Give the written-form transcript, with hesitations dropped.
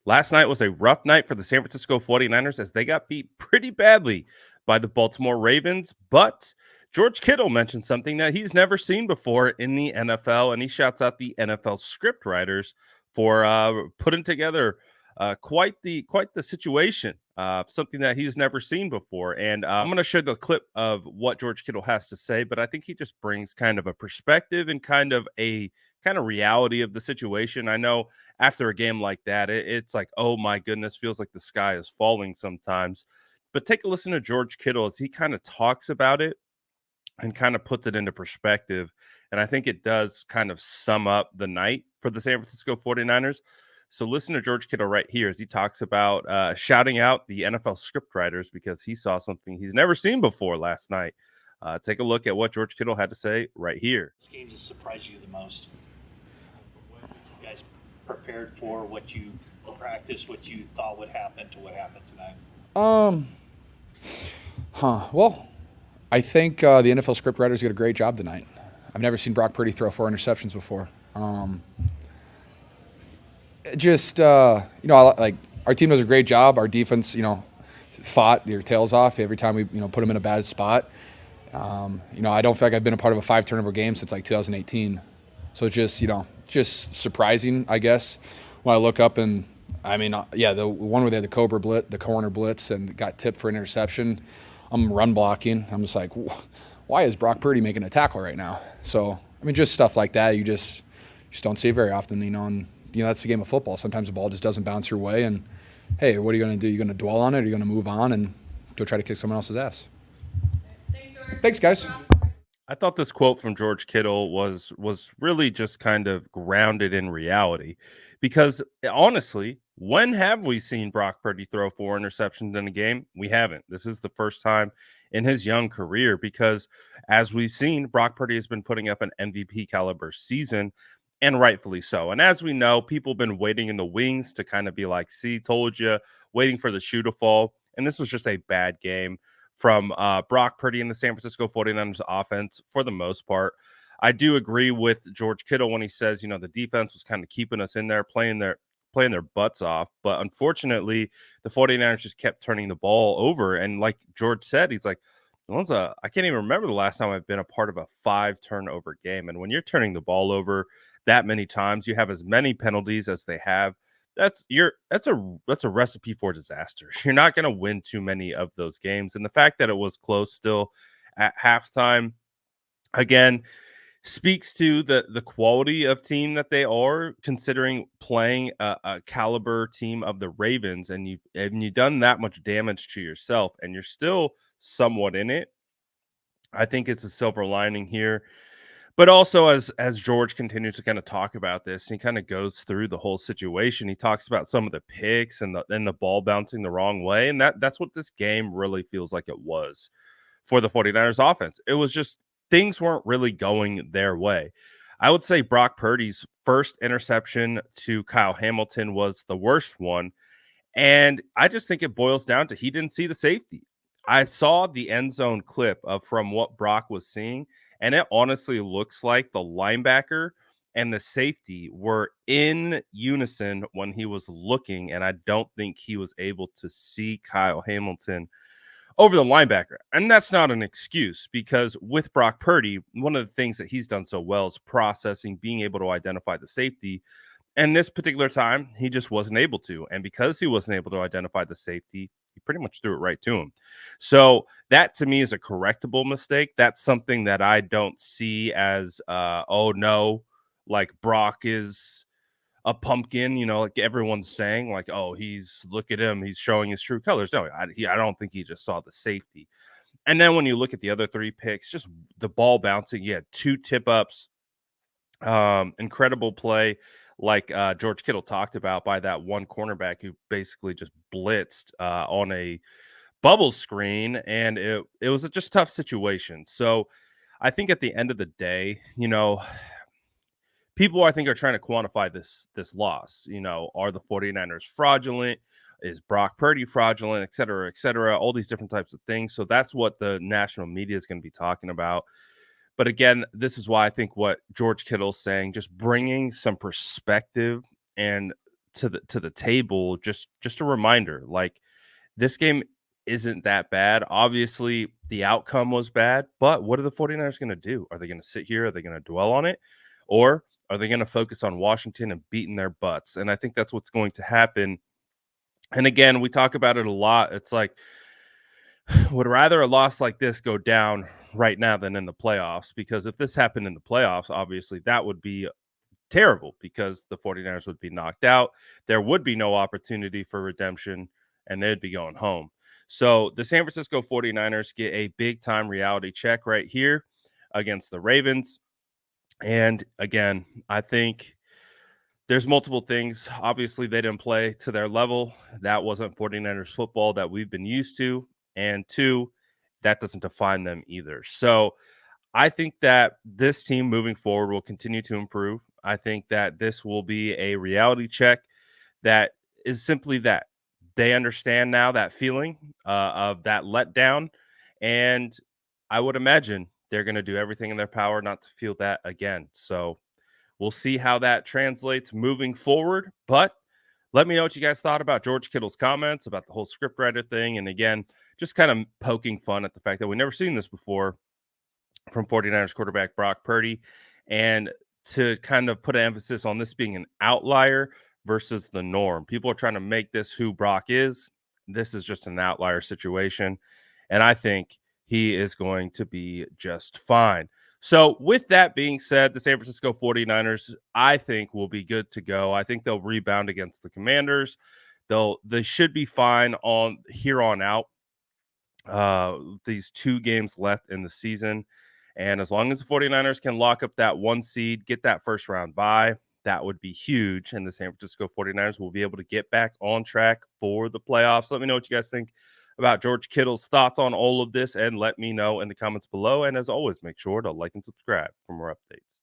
Last night was a rough night for the San Francisco 49ers as they got beat pretty badly by the Baltimore Ravens. But George Kittle mentioned something that he's never seen before in the NFL, and he shouts out the NFL script writers for putting together quite the situation, something that he's never seen before. And I'm going to show the clip of what George Kittle has to say, but I think he just brings kind of a perspective and kind of reality of the situation. I know after a game like that, it's like, oh my goodness, feels like the sky is falling sometimes. But take a listen to George Kittle as he kind of talks about it and kind of puts it into perspective. And I think it does kind of sum up the night for the San Francisco 49ers. So listen to George Kittle right here as he talks about shouting out the NFL scriptwriters because he saw something he's never seen before last night. Take a look at what George Kittle had to say right here. This game just surprised you the most? What you guys prepared for, what you practiced, what you thought would happen to what happened tonight? Well, I think the NFL scriptwriters did a great job tonight. I've never seen Brock Purdy throw 4 interceptions before. Like our team does a great job. Our defense, fought their tails off every time we, put them in a bad spot. I don't feel like I've been a part of a 5 turnover game since like 2018. So it's just surprising, I guess, when I look up and the one where they had the corner blitz and got tipped for an interception. I'm run blocking. I'm just like, why is Brock Purdy making a tackle right now? So, just stuff like that. You just don't see it very often, and, that's the game of football. Sometimes the ball just doesn't bounce your way, and, hey, what are you going to do? You're going to dwell on it, or you're going to move on and go try to kick someone else's ass? Thanks, guys. I thought this quote from George Kittle was really just kind of grounded in reality because honestly, when have we seen Brock Purdy throw 4 interceptions in a game? We haven't. This is the first time in his young career because as we've seen, Brock Purdy has been putting up an MVP caliber season and rightfully so. And as we know, people have been waiting in the wings to kind of be like, see, told you, waiting for the shoe to fall. And this was just a bad game from Brock Purdy and the San Francisco 49ers offense for the most part. I do agree with George Kittle when he says, the defense was kind of keeping us in there, playing their butts off. But unfortunately, the 49ers just kept turning the ball over. And like George said, he's like, I can't even remember the last time I've been a part of a 5 turnover game. And when you're turning the ball over that many times, you have as many penalties as they have. That's a recipe for disaster. You're not going to win too many of those games. And the fact that it was close still at halftime, again, speaks to the quality of team that they are, considering playing a caliber team of the Ravens, and you've done that much damage to yourself, and you're still somewhat in it. I think it's a silver lining here. But also, as George continues to kind of talk about this, he kind of goes through the whole situation. He talks about some of the picks and the ball bouncing the wrong way, and that's what this game really feels like it was for the 49ers offense. It was just things weren't really going their way. I would say Brock Purdy's first interception to Kyle Hamilton was the worst one, and I just think it boils down to he didn't see the safety. I saw the end zone clip of from what Brock was seeing, and it honestly looks like the linebacker and the safety were in unison when he was looking, and I don't think he was able to see Kyle Hamilton over the linebacker. And that's not an excuse because with Brock Purdy, one of the things that he's done so well is processing, being able to identify the safety. And this particular time, he just wasn't able to. And because he wasn't able to identify the safety, he pretty much threw it right to him. So that to me is a correctable mistake. That's something that I don't see as, oh no, like Brock is a pumpkin, like everyone's saying, like, oh, look at him, he's showing his true colors. No, I don't think he just saw the safety. And then when you look at the other 3 picks, just the ball bouncing, you had 2 tip ups, incredible play, like George Kittle talked about by that one cornerback who basically just blitzed on a bubble screen, and it was a just tough situation. So I think at the end of the day, people I think are trying to quantify this loss. Are the 49ers fraudulent? Is Brock Purdy fraudulent, et cetera, all these different types of things. So that's what the national media is going to be talking about. But again, this is why I think what George Kittle's saying, just bringing some perspective and to the table. Just a reminder, like, this game isn't that bad. Obviously, the outcome was bad, but what are the 49ers going to do? Are they going to sit here? Are they going to dwell on it? Or are they going to focus on Washington and beating their butts? And I think that's what's going to happen. And again, we talk about it a lot. It's like, would rather a loss like this go down right now than in the playoffs, because if this happened in the playoffs, obviously that would be terrible because the 49ers would be knocked out. There would be no opportunity for redemption and they'd be going home. So the San Francisco 49ers get a big time reality check right here against the Ravens. And again, I think there's multiple things. Obviously, they didn't play to their level. That wasn't 49ers football that we've been used to. And two, that doesn't define them either. So I think that this team moving forward will continue to improve. I think that this will be a reality check that is simply that they understand now that feeling of that letdown. And I would imagine they're going to do everything in their power not to feel that again. So we'll see how that translates moving forward. But let me know what you guys thought about George Kittle's comments, about the whole scriptwriter thing. And again, just kind of poking fun at the fact that we've never seen this before from 49ers quarterback Brock Purdy, and to kind of put an emphasis on this being an outlier versus the norm. People are trying to make this who Brock is. This is just an outlier situation, and I think he is going to be just fine. So with that being said, the San Francisco 49ers, I think, will be good to go. I think they'll rebound against the Commanders. They should be fine on here on out. These 2 games left in the season. And as long as the 49ers can lock up that 1 seed, get that first round bye, that would be huge. And the San Francisco 49ers will be able to get back on track for the playoffs. Let me know what you guys think about George Kittle's thoughts on all of this, and let me know in the comments below. And as always, make sure to like and subscribe for more updates.